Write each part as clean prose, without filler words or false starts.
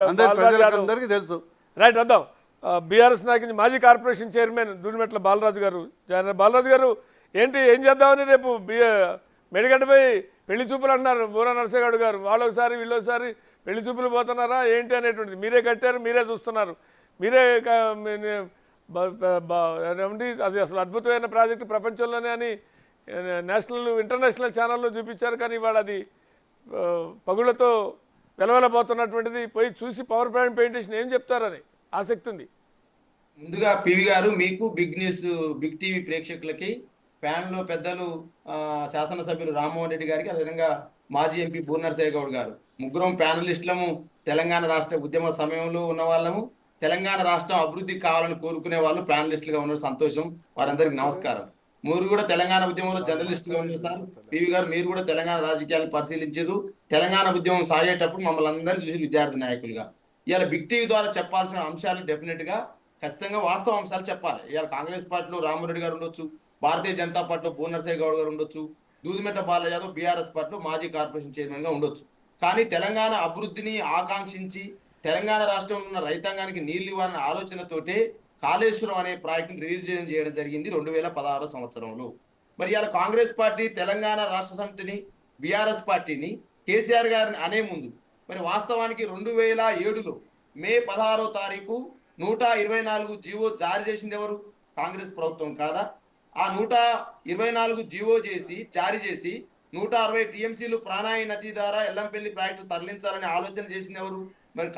అందరికీ తెలుసు. రైట్ వద్దాం. బీఆర్ఎస్ నాయకుని మాజీ కార్పొరేషన్ చైర్మన్ దుడిమెట్ల బాలరాజు గారు. బాలరాజు గారు ఏం చేద్దామని రేపు మెడిగడ్డపై పెళ్లి చూపులు అంటున్నారు బూరా నరసింహగౌడ్ గారు. వాళ్ళొకసారి వీళ్ళొకసారి పెళ్లి చూపులు పోతున్నారా ఏంటి అనేటువంటిది మీరే కట్టారు, మీరే చూస్తున్నారు, మీరే అది అసలు అద్భుతమైన ప్రాజెక్టు ప్రపంచంలోనే అని ఇంటర్నేషనల్ ఛానల్లో చూపించారు. కానీ ఇవాళ అది పగుళ్లతో వెలవెలబోతున్నటువంటిది. పోయి చూసి పవర్ పాయింట్ పెయింటేషన్ ఏం చెప్తారని ఆసక్తి ఉంది. ముందుగా పివి గారు, మీకు బిగ్ న్యూస్ బిగ్ టీవీ ప్రేక్షకులకి, ప్యానెల్లో పెద్దలు శాసనసభ్యులు రామ్మోహన్ రెడ్డి గారికి, అదేవిధంగా మాజీ ఎంపీ బూర్నరసయ్య గౌడ్ గారు, ముగ్గురం ప్యానలిస్టులము. తెలంగాణ రాష్ట్ర ఉద్యమ సమయంలో ఉన్న వాళ్ళము, తెలంగాణ రాష్ట్రం అభివృద్ధి కావాలని కోరుకునే వాళ్ళు ప్యానలిస్టులుగా ఉన్న సంతోషం. వారందరికి నమస్కారం. మీరు కూడా తెలంగాణ ఉద్యమంలో జర్నలిస్టుగా ఉన్నారు సార్. పివి గారు, మీరు కూడా తెలంగాణ రాజకీయాలను పరిశీలించారు. తెలంగాణ ఉద్యమం సాగేటప్పుడు మమ్మల్ని అందరినీ చూసి విద్యార్థి నాయకులుగా ఇవాళ బిగ్ టీవీ ద్వారా చెప్పాల్సిన అంశాలు డెఫినెట్ గా ఖచ్చితంగా వాస్తవ అంశాలు చెప్పాలి. ఇవాళ కాంగ్రెస్ పార్టీలో రామరెడ్డి గారు ఉండొచ్చు, భారతీయ జనతా పార్టీలో బూర్నరసయ్య గౌడ్ గారు ఉండొచ్చు, దూదిమెట్ట బాలయ్య యాదవ్ బీఆర్ఎస్ పార్టీలో మాజీ కార్పొరేషన్ చైర్మన్ గా ఉండొచ్చు. కానీ తెలంగాణ అభివృద్ధిని ఆకాంక్షించి తెలంగాణ రాష్ట్రంలో ఉన్న రైతాంగానికి నీళ్లు ఇవ్వాలనే ఆలోచనతోటే కాళేశ్వరం అనే ప్రాజెక్టును రిలీజ్ చేయడం జరిగింది 2016 సంవత్సరంలో. మరి ఇవాళ కాంగ్రెస్ పార్టీ తెలంగాణ రాష్ట్ర సమితిని, బీఆర్ఎస్ పార్టీని కేసీఆర్ గారిని అనే ముందు మరి వాస్తవానికి 2007లో మే 16వ తారీఖు 124 జీవో జారీ చేసింది ఎవరు? కాంగ్రెస్ ప్రభుత్వం కాదా? ఆ 124 జీవో జారీ చేసి 160 టీఎంసీలు ప్రాణాయి నది ద్వారా ఎల్లంపల్లి ప్రాజెక్టు తరలించాలని ఆలోచన చేసింది ఎవరు? మరి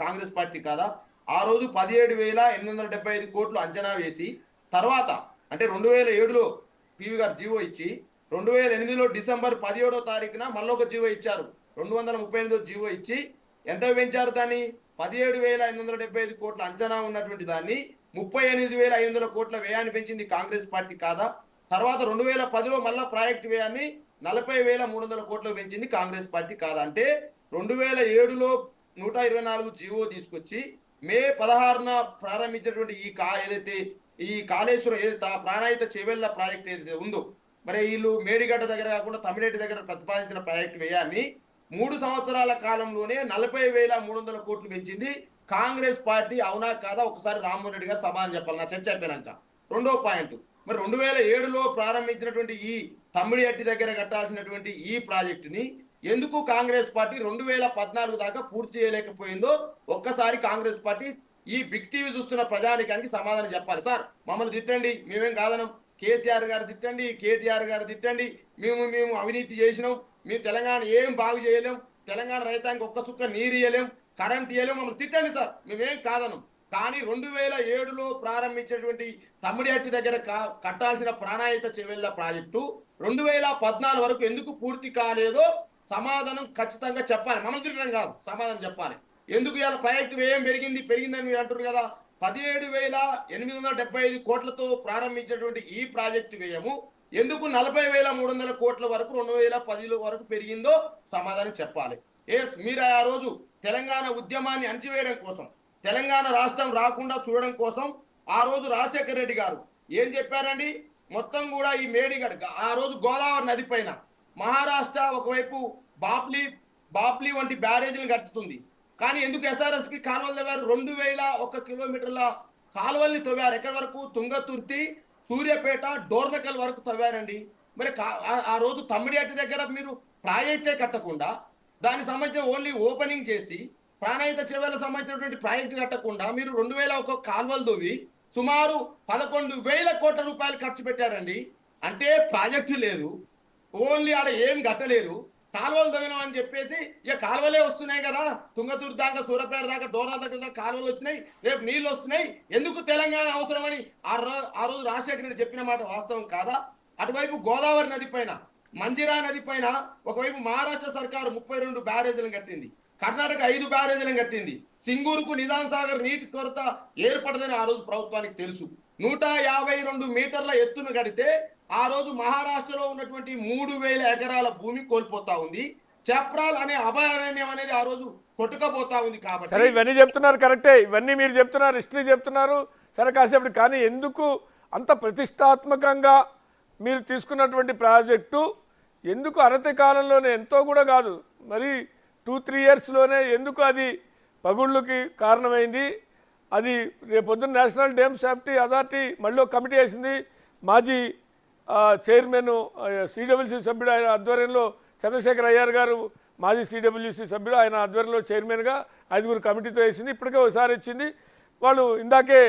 కాంగ్రెస్ పార్టీ కాదా? ఆ రోజు 17,875 కోట్లు అంచనా వేసి తర్వాత అంటే 2007లో పివి గారు జీవో ఇచ్చి 2008లో డిసెంబర్ 17వ తారీఖున మళ్ళొక జీవో ఇచ్చారు. 238 జీవో ఇచ్చి ఎంత పెంచారు దాన్ని? 17,875 కోట్ల అంచనా ఉన్నటువంటి దాన్ని 38,500 కోట్ల వ్యయాన్ని పెంచింది కాంగ్రెస్ పార్టీ కాదా? తర్వాత 2010లో మళ్ళా ప్రాజెక్టు వ్యయాన్ని 40,300 కోట్లు పెంచింది కాంగ్రెస్ పార్టీ కాదా? అంటే 2007లో 124 జీవో తీసుకొచ్చి మే 16న ప్రారంభించినటువంటి ఏదైతే ఈ కాళేశ్వరం ఏదైతే ప్రాణాయిత చేవెళ్ల ప్రాజెక్ట్ ఏదైతే ఉందో, మరి వీళ్ళు మేడిగడ్డ దగ్గర కాకుండా తమిళేటి దగ్గర ప్రతిపాదించిన ప్రాజెక్టు వ్యయాన్ని 3 సంవత్సరాల కాలంలోనే 40,300 కోట్లు పెంచింది కాంగ్రెస్ పార్టీ. అవునా కాదా? ఒకసారి రామ్మోహన్ రెడ్డి గారు సమాధానం చెప్పాలి నా చర్చ అయిపోయినాక. రెండో పాయింట్, మరి 2007లో ప్రారంభించినటువంటి ఈ తమ్మిడిహట్టి దగ్గర కట్టాల్సినటువంటి ఈ ప్రాజెక్టుని ఎందుకు కాంగ్రెస్ పార్టీ 2014 దాకా పూర్తి చేయలేకపోయిందో ఒక్కసారి కాంగ్రెస్ పార్టీ ఈ బిగ్ టీవీ చూస్తున్న ప్రజానికానికి సమాధానం చెప్పాలి. సార్ మమ్మల్ని తిట్టండి, మేమేం కాదనం. కేసీఆర్ గారు తిట్టండి, కేటీఆర్ గారు తిట్టండి, మేము అవినీతి చేసినాం, మేము తెలంగాణ ఏం బాగు చేయలేం, తెలంగాణ రైతానికి ఒక్క సుక్క నీరు ఇయ్యలేం, కరెంట్ ఇయ్యలేం, మమ్మల్ని తిట్టండి సార్, మేమేం కాదనం. కానీ 2007లో ప్రారంభించినటువంటి తమ్మిడిహట్టి దగ్గర కట్టాల్సిన ప్రాణాయిత చెవెళ్ల ప్రాజెక్టు 2014 వరకు ఎందుకు పూర్తి కాలేదో సమాధానం ఖచ్చితంగా చెప్పాలి. మమ్మల్ని తిట్టడం కాదు, సమాధానం చెప్పాలి. ఎందుకు ఇలా ప్రాజెక్టు వ్యయం పెరిగిందని మీరు అంటారు కదా. 17,875 కోట్లతో ప్రారంభించినటువంటి ఈ ప్రాజెక్టు వ్యయము ఎందుకు 40,300 కోట్ల వరకు 2010 వరకు పెరిగిందో సమాధానం చెప్పాలి. మీరు ఆ రోజు తెలంగాణ ఉద్యమాన్ని అణచివేయడం కోసం, తెలంగాణ రాష్ట్రం రాకుండా చూడడం కోసం ఆ రోజు రాజశేఖర రెడ్డి గారు ఏం చెప్పారండి? మొత్తం కూడా ఈ మేడిగడ్డ ఆ రోజు గోదావరి నది పైన మహారాష్ట్ర ఒకవైపు బాప్లీ వంటి బ్యారేజీలు కట్టుతుంది. కానీ ఎందుకు ఎస్ఆర్ఎస్పి కాలువలు తవ్వారు? 2,001 కిలోమీటర్ల కాలువల్ని తవ్వారు. ఎక్కడి వరకు? తుంగతుర్తి, సూర్యాపేట, డోర్నకల్ వరకు తవ్వారండి. మరి ఆ రోజు తమ్మిడిహట్టి దగ్గర మీరు ప్రాజెక్టే కట్టకుండా దానికి సంబంధించిన ఓన్లీ ఓపెనింగ్ చేసి ప్రాణాయిత చెవెళ్లకు సంబంధించినటువంటి ప్రాజెక్టు కట్టకుండా మీరు 2,001 కాలువలు తవ్వి సుమారు 11,000 కోట్ల రూపాయలు ఖర్చు పెట్టారండి. అంటే ప్రాజెక్టు లేదు, ఓన్లీ ఆడ ఏం కట్టలేరు, కాలువలు తవ్వినాం అని చెప్పేసి ఇక కాలువలే వస్తున్నాయి కదా, తుంగతుర్తి దాకా, సూర్యాపేట దాకా, డోరా దగ్గర కాలువలు వచ్చినాయి, రేపు నీళ్ళు వస్తున్నాయి, ఎందుకు తెలంగాణ అవసరమని ఆ రోజు రాజశేఖర రెడ్డి చెప్పిన మాట వాస్తవం కాదా? అటువైపు గోదావరి నది పైన, మంజిరా నది పైన ఒకవైపు మహారాష్ట్ర సర్కారు 32 బ్యారేజీలను కట్టింది, కర్ణాటక 5 బ్యారేజీలను కట్టింది. సింగూరుకు నిజాం సాగర్ నీటి కొరత ఏర్పడదని ఆ రోజు ప్రభుత్వానికి తెలుసు. 152 మీటర్ల ఎత్తును కడితే ఆ రోజు మహారాష్ట్రలో ఉన్నటువంటి 3,000 ఎకరాల భూమి కోల్పోతా ఉంది. చప్రాల్ అనే అభయారణ్యం అనేది ఆ రోజు కొట్టుకపోతా ఉంది. కాబట్టి సరే, ఇవన్నీ చెప్తున్నారు కరెక్టే, ఇవన్నీ మీరు చెప్తున్నారు, హిస్టరీ చెప్తున్నారు సరే కాసేపు. కానీ ఎందుకు అంత ప్రతిష్టాత్మకంగా మీరు తీసుకున్నటువంటి ప్రాజెక్టు ఎందుకు అనతి కాలంలోనే, ఎంతో కూడా కాదు, మరి 2-3 ఇయర్స్లోనే ఎందుకు అది పగుళ్ళకి కారణమైంది. అది రేపొద్దున నేషనల్ డ్యామ్ సేఫ్టీ అథారిటీ మళ్ళీ ఒక కమిటీ వేసింది. మాజీ చైర్మన్ సిడబ్ల్యూసీ సభ్యుడు ఆయన ఆధ్వర్యంలో చంద్రశేఖర్ అయ్యార్ గారు మాజీ సిడబ్ల్యూసీ సభ్యుడు ఆయన ఆధ్వర్యంలో చైర్మన్గా 5 కమిటీతో వేసింది. ఇప్పటికే ఒకసారి వచ్చింది. వాళ్ళు ఇందాకే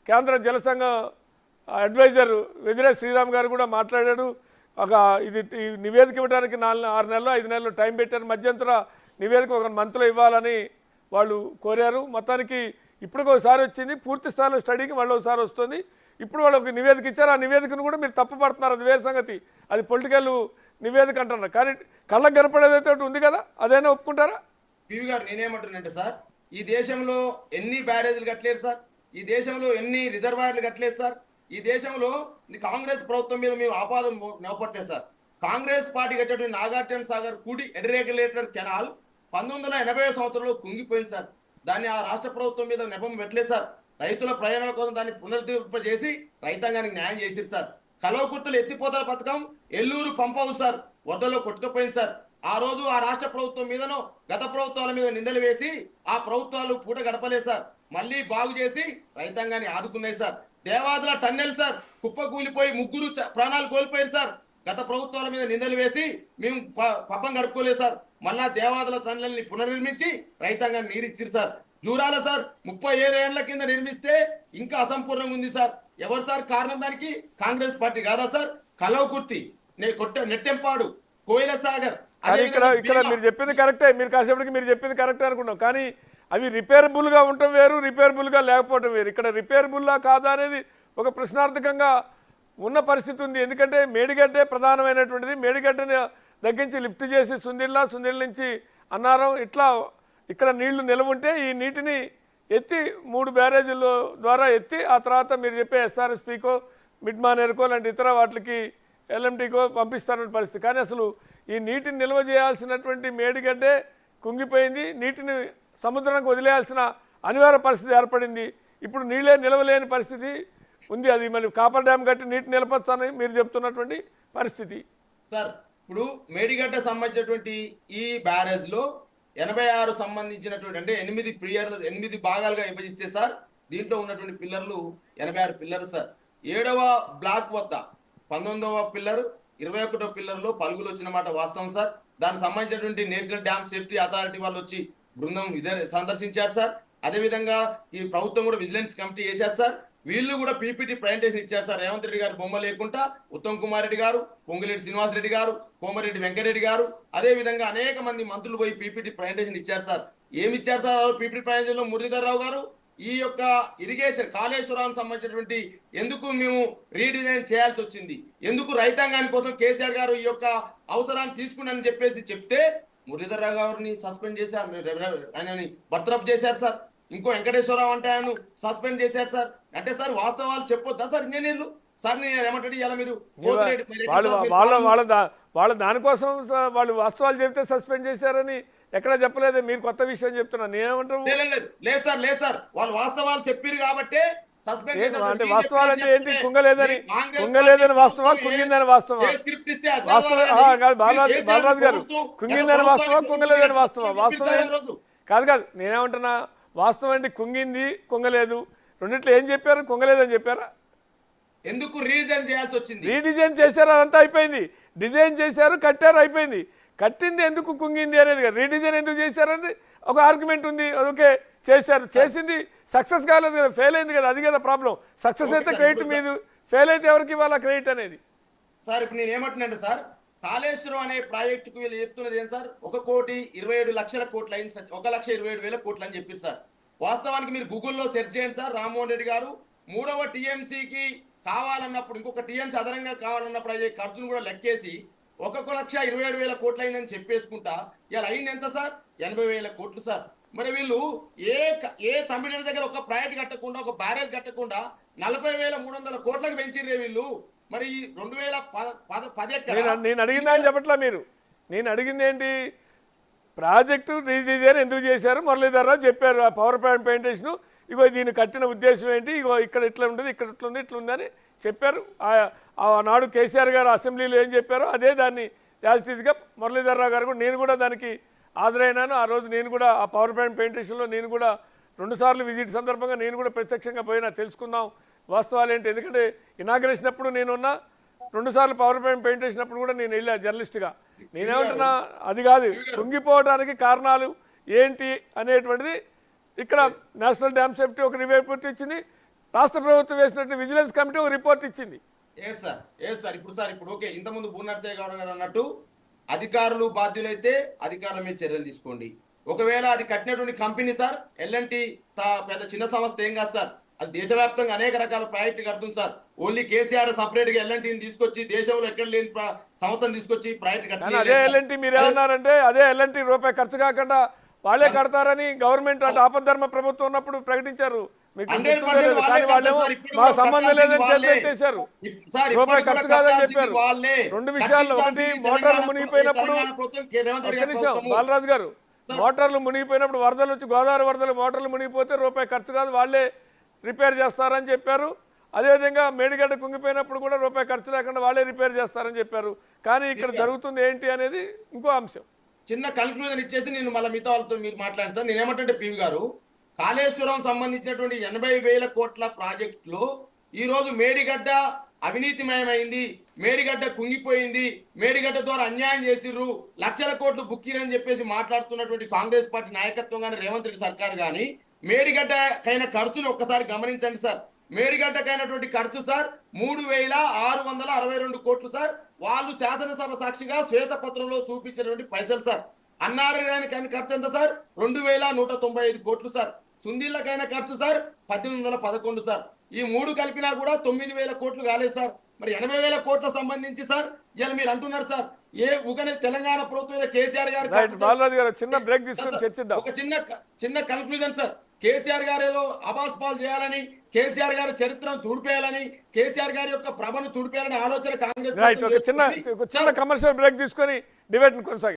కేంద్ర జల సంఘం అడ్వైజర్ వెదిరే శ్రీరామ్ గారు కూడా మాట్లాడాడు. ఇది ఈ నివేదిక ఇవ్వడానికి 6 నెలలు 5 నెలలు టైం పెట్టారు. మధ్యంతర నివేదిక ఒక మంత్లో ఇవ్వాలని వాళ్ళు కోరారు. మొత్తానికి ఇప్పటికి ఒకసారి వచ్చింది. పూర్తి స్థాయిలో స్టడీకి మళ్ళీ ఒకసారి వస్తుంది. ఇప్పుడు వాళ్ళు ఒక నివేదిక ఇచ్చారు. ఆ నివేదికను కూడా మీరు తప్పు పడుతున్నారు. అది వేరే సంగతి. అది పొలిటికల్ నివేదిక అంటున్నారు. కానీ కళ్ళకు కనపడేదైతే ఒకటి ఉంది కదా, అదైనా ఒప్పుకుంటారా? పివి గారు నేనేమంటున్నానంటే సార్, ఈ దేశంలో ఎన్ని బ్యారేజీలు కట్టలేదు సార్, ఈ దేశంలో ఎన్ని రిజర్వాయర్లు కట్టలేదు సార్, ఈ దేశంలో కాంగ్రెస్ ప్రభుత్వం మీద మేము ఆపాదం నవ్వట్లేదు సార్. కాంగ్రెస్ పార్టీ కట్టేటువంటి నాగార్జున సాగర్ కుడి ఎడిరేగులేటర్ కెనాల్ 1980 సంవత్సరంలో కుంగిపోయింది సార్. దాన్ని ఆ రాష్ట్ర ప్రభుత్వం మీద నెపం పెట్టలేదు సార్. రైతుల ప్రయాణాల కోసం దాన్ని పునరుద్ధరింపజేసి రైతాంగానికి న్యాయం చేసిరు సార్. కలవకుర్తులు ఎత్తిపోతల పథకం ఎల్లూరు పంప్ హౌస్ సార్ వరదలో కొట్టుకుపోయింది సార్. ఆ రోజు ఆ రాష్ట్ర ప్రభుత్వం మీదనో గత ప్రభుత్వాల మీద నిందలు వేసి ఆ ప్రభుత్వాలు పూట గడపలేదు సార్. మళ్ళీ బాగు చేసి రైతాంగాన్ని ఆదుకున్నాయి సార్. దేవాదుల టన్నెల్ సార్ కుప్పకూలిపోయి 3 ప్రాణాలు కోల్పోయారు సార్. గత ప్రభుత్వాల మీద నిందలు వేసి మేము పబ్బం గడుపుకోలేదు సార్. మళ్ళా దేవాదుల టన్నెల్ని పునర్నిర్మించి రైతాంగాన్ని నీరిచ్చారు సార్. జూరాల సార్ 37 ఏళ్ల కింద నిర్మిస్తే ఇంకా అసంపూర్ణంగా ఉంది సార్. ఎవరు సార్ కారణం దానికి? కాంగ్రెస్ పార్టీ కాదా సార్? కలవకుర్తి, నెట్టెంపాడు, కోయిల సాగర్. ఇక్కడ మీరు చెప్పింది కరెక్టే. మీరు కాసేపటికి మీరు చెప్పింది కరెక్టే అనుకున్నాం. కానీ అవి రిపేరబుల్గా ఉండటం వేరు, రిపేరబుల్గా లేకపోవటం వేరు. ఇక్కడ రిపేరబుల్లా కాదా అనేది ఒక ప్రశ్నార్థకంగా ఉన్న పరిస్థితి ఉంది. ఎందుకంటే మేడిగడ్డే ప్రధానమైనటువంటిది. మేడిగడ్డని దగ్గరించి లిఫ్ట్ చేసి సుందిళ్ళ నుంచి అన్నారం ఇట్లా ఇక్కడ నీళ్లు నిలవ ఉంటే ఈ నీటిని ఎత్తి 3 బ్యారేజీల ద్వారా ఎత్తి ఆ తర్వాత మీరు చెప్పే ఎస్ఆర్ఎస్పీకో మిడ్మానేర్కో లాంటి ఇతర వాటికి ఎల్ఎంటీకో పంపిస్తారన్న పరిస్థితి. కానీ అసలు ఈ నీటిని నిల్వ చేయాల్సినటువంటి మేడిగడ్డే కుంగిపోయింది. నీటిని సముద్రానికి వదిలేయాల్సిన అనివార్య పరిస్థితి ఏర్పడింది. ఇప్పుడు నీళ్ళే నిలవలేని పరిస్థితి ఉంది. అది మళ్ళీ కాపర్ డ్యామ్ కట్టి నీటి నిలపచ్చని మీరు చెప్తున్నటువంటి పరిస్థితి. సార్ ఇప్పుడు మేడిగడ్డ సంబంధించినటువంటి ఈ బ్యారేజ్ లో 86 సంబంధించినటువంటి అంటే 8 భాగాలుగా విభజిస్తే సార్ దీంట్లో ఉన్నటువంటి పిల్లర్లు 86 పిల్లర్లు సార్. 7వ బ్లాక్ వద్ద 19వ పిల్లర్ 21వ పిల్లర్లో పలుగులు వచ్చిన మాట వాస్తవం సార్. దానికి సంబంధించినటువంటి నేషనల్ డ్యామ్ సేఫ్టీ అథారిటీ వాళ్ళు వచ్చి బృందం సందర్శించారు సార్. అదేవిధంగా ఈ ప్రభుత్వం కూడా విజిలెన్స్ కమిటీ చేశారు సార్. వీళ్ళు కూడా పీపీటీ ప్రజెంటేషన్ ఇచ్చారు సార్. రేవంత్ రెడ్డి గారు బొమ్మ లేకుండా ఉత్తమ్ కుమార్ రెడ్డి గారు, పొంగులేటి శ్రీనివాస్ రెడ్డి గారు, కోమరెడ్డి వెంకరెడ్డి గారు, అదే విధంగా అనేక మంది మంత్రులు పోయి పీపీటీ ప్రజెంటేషన్ ఇచ్చారు సార్. ఏమి ఇచ్చారు సార్ పీపీటీ ప్రజెంటేషన్ లో? మురళీధర్ రావు గారు ఈ యొక్క ఇరిగేషన్ కాళేశ్వరానికి సంబంధించినటువంటి ఎందుకు మేము రీడిజైన్ చేయాల్సి వచ్చింది, ఎందుకు రైతాంగాని కోసం కేసీఆర్ గారు ఈ యొక్క అవసరాన్ని తీసుకున్నారని చెప్పేసి చెప్తే మురళీధర్ రావు గారిని సస్పెండ్ చేశారు, ఆయనని బర్తరఫ్ చేశారు సార్. ఇంకో వెంకటేశ్వరరావు అంటే ఆయన సస్పెండ్ చేశారు సార్. అంటే సార్ వాస్తవాలు చెప్పొద్దా సార్ ఇంజనీర్లు? సార్ నేను ఏమంటాడు ఇలా మీరు వాళ్ళ దానికోసం వాళ్ళు వాస్తవాలు చెప్తే సస్పెండ్ చేశారని ఎక్కడా చెప్పలేదు. మీరు కొత్త విషయం చెప్తున్నారు. నేనేమంటారు? లేదు సార్ వాళ్ళు వాస్తవాలు చెప్పారు కాబట్టి అంటే వాస్తవాలు అంటే ఏంటి? కుంగలేదని వాస్తవా, కుంగిందని వాస్తవా? బాలరాజు గారు కుంగిందని వాస్తవా, కుంగలేదని వాస్తవా? వాస్తవం కాదు. నేనేమంటున్నా వాస్తవం అంటే కుంగింది, కుంగలేదు రెండిట్లో ఏం చెప్పారు? కుంగలేదని చెప్పారా? ఎందుకు రీడిజైన్ చేయాల్సి వచ్చింది? రీడిజైన్ చేశారు, అదంతా అయిపోయింది. డిజైన్ చేశారు, కట్టారు, అయిపోయింది. కట్టింది ఎందుకు కుంగింది అనేది కదా. రీడిజైన్ ఎందుకు చేశారనేది ఒక ఆర్గ్యుమెంట్ ఉంది. ఓకే చేశారు, చేసింది సక్సెస్ కాలేదు కదా, ఫెయిల్ అయింది కదా, అది కదా ప్రాబ్లం. సక్సెస్ అయితే క్రెడిట్ మీద, ఫెయిల్ అయితే ఎవరికి ఇవ్వాలా క్రెడిట్ అనేది? సార్ ఇప్పుడు నేను ఏమంటున్నాను సార్, కాళేశ్వరం అనే ప్రాజెక్టుకు వీళ్ళు చెప్తున్నది ఏం సార్, 1,27,00,00,000 అయింది సార్, 1,27,000 కోట్లు అని చెప్పారు సార్. వాస్తవానికి మీరు గూగుల్లో సెర్చ్ చేయండి సార్. రామ్మోహన్ రెడ్డి గారు 3వ టీఎంసీకి కావాలన్నప్పుడు, ఇంకొక టీఎంసీ అదనంగా కావాలన్నప్పుడు అయ్యే ఖర్చును కూడా లెక్కేసి 1,27,000 కోట్లు అయిందని చెప్పేసుకుంటా ఇలా అయింది ఎంత సార్? 80,000 కోట్లు సార్. మరి వీళ్ళు ఏ తమిళనాడు దగ్గర ఒక ప్రాజెక్ట్ కట్టకుండా, ఒక బ్యారేజ్ కట్టకుండా 40,300 కోట్లకు పెంచిర్రే వీళ్ళు. మరి 2010 నేను అడిగిందా అని చెప్పట్లా మీరు. నేను అడిగింది ఏంటి, ప్రాజెక్టు రీడిజైన్ ఎందుకు చేశారు మురళీధర్ రావు చెప్పారు. ఆ పవర్ పాయింట్ ప్రజెంటేషన్, ఇగో దీన్ని కట్టిన ఉద్దేశం ఏంటి, ఇగో ఇక్కడ ఇట్లా ఉంటుంది, ఇక్కడ ఇట్లా ఉంది, ఇట్లా ఉందని చెప్పారు. ఆనాడు కేసీఆర్ గారు అసెంబ్లీలో ఏం చెప్పారో అదే దాన్ని యాజిటీజ్గా మురళీధర్ రావు గారు కూడా, నేను కూడా దానికి హాజరైనాను. ఆ రోజు నేను కూడా ఆ పవర్ పాయింట్ ప్రెజెంటేషన్లో నేను కూడా 2 సార్లు విజిట్ సందర్భంగా నేను కూడా ప్రత్యక్షంగా పోయినా, తెలుసుకుందాం వాస్తవాలు ఏంటి. ఎందుకంటే ఇనాగ్రేషన్ అప్పుడు నేనున్నా, 2 సార్లు పవర్ పాయింట్ ప్రెజెంటేషన్ అప్పుడు కూడా నేను వెళ్ళా జర్నలిస్ట్గా. నేనేమంటున్నా, అది కాదు కుంగిపోవడానికి కారణాలు ఏంటి అనేటువంటిది ఇక్కడ నేషనల్ డ్యామ్ సేఫ్టీ ఒక రిపోర్ట్ ఇచ్చింది, రాష్ట్ర ప్రభుత్వం వేసినట్టు విజిలెన్స్ కమిటీ ఒక రిపోర్ట్ ఇచ్చింది. సార్ ఇప్పుడు ఓకే, ఇంతకుముందు బూనర్సయ్య గౌడ్ గారు అన్నట్టు అధికారులు బాధ్యులైతే అధికారుల మీద చర్యలు తీసుకోండి. ఒకవేళ అది కట్టినటువంటి కంపెనీ సార్ ఎల్ఎన్టీ పెద్ద చిన్న సంస్థ ఏం కాదు సార్, అది దేశవ్యాప్తంగా అనేక రకాల ప్రాజెక్టు కడుతుంది సార్. ఓన్లీ కేసీఆర్ సపరేట్ గా ఎల్ఎన్టీని తీసుకొచ్చి దేశంలో ఎక్కడ లేని సంస్థను తీసుకొచ్చి ప్రాజెక్ట్ కానీ అదే ఎల్ఎన్టీ మీరు ఏమన్నారంటే, అదే ఎల్ఎన్టీ రూపాయి ఖర్చు కాకుండా వాళ్ళే కడతారని గవర్నమెంట్ అంటే ఆపద్ధర్మ ప్రభుత్వం ఉన్నప్పుడు ప్రకటించారు. మీకు గుర్తుందో కానీ వాళ్ళేమో మా సంబంధం లేదని చెప్పేశారు, రూపాయి ఖర్చు కాదని చెప్పారు. 2 విషయాల్లో, ఒకటి మోటార్లు మునిగిపోయినప్పుడు, ఒక్క నిమిషం బాలరాజు గారు, మోటార్లు మునిగిపోయినప్పుడు వరదలు వచ్చి, గోదావరి వరదలు మోటార్లు మునిగిపోతే రూపాయి ఖర్చు కాదు, వాళ్ళే రిపేర్ చేస్తారని చెప్పారు. అదేవిధంగా మేడిగడ్డ కుంగిపోయినప్పుడు కూడా రూపాయి ఖర్చు లేకుండా వాళ్ళే రిపేర్ చేస్తారని చెప్పారు. కానీ ఇక్కడ జరుగుతుంది ఏంటి అనేది ఇంకో అంశం. చిన్న కన్క్లూజన్ ఇచ్చేసి నేను మళ్ళీ మిగతా వాళ్ళతో మీరు మాట్లాడతాను. నేనేమంటే పివి గారు, కాళేశ్వరం సంబంధించినటువంటి 80,000 కోట్ల ప్రాజెక్టులో ఈ రోజు మేడిగడ్డ అవినీతిమయమైంది, మేడిగడ్డ కుంగిపోయింది, మేడిగడ్డ ద్వారా అన్యాయం చేసిర్రు, లక్షల కోట్లు బుక్కిరని చెప్పేసి మాట్లాడుతున్నటువంటి కాంగ్రెస్ పార్టీ నాయకత్వం కానీ రేవంత్ రెడ్డి సర్కార్ కానీ మేడిగడ్డకైన ఖర్చును ఒక్కసారి గమనించండి సార్. మేడిగడ్డకైనటువంటి ఖర్చు సార్ 3,662 కోట్లు సార్. వాళ్ళు శాసనసభ సాక్షిగా శ్వేతపత్రంలో చూపించినటువంటి పైసలు సార్. అన్నారాయణకైన ఖర్చు ఎంత సార్? 2,195 కోట్లు సార్. సుందీళ్ళకైన ఖర్చు సార్ 1,811 సార్. ఈ 3 కలిపినా కూడా 9,000 కోట్లు కాలేదు సార్. మరి 80,000 కోట్ల సంబంధించి సార్ ఇలా మీరు అంటున్నారు సార్, ఏ ఊకనే తెలంగాణ ప్రభుత్వం కేసీఆర్ గారు చిన్న బ్రేక్ తీసుకొని చర్చిద్దాం. ఒక చిన్న కన్క్లూజన్ సార్, కేసీఆర్ గారు ఏదో అబాస్పాలు చేయాలని, కేసీఆర్ గారి చరిత్రను తుడిపేయాలని, కేసీఆర్ గారి యొక్క ప్రభను తుడిపేయాలని ఆలోచన కాంగ్రెస్ చిన్న కమర్షియల్ బ్రేక్ తీసుకొని డిబేట్ కొనసాగి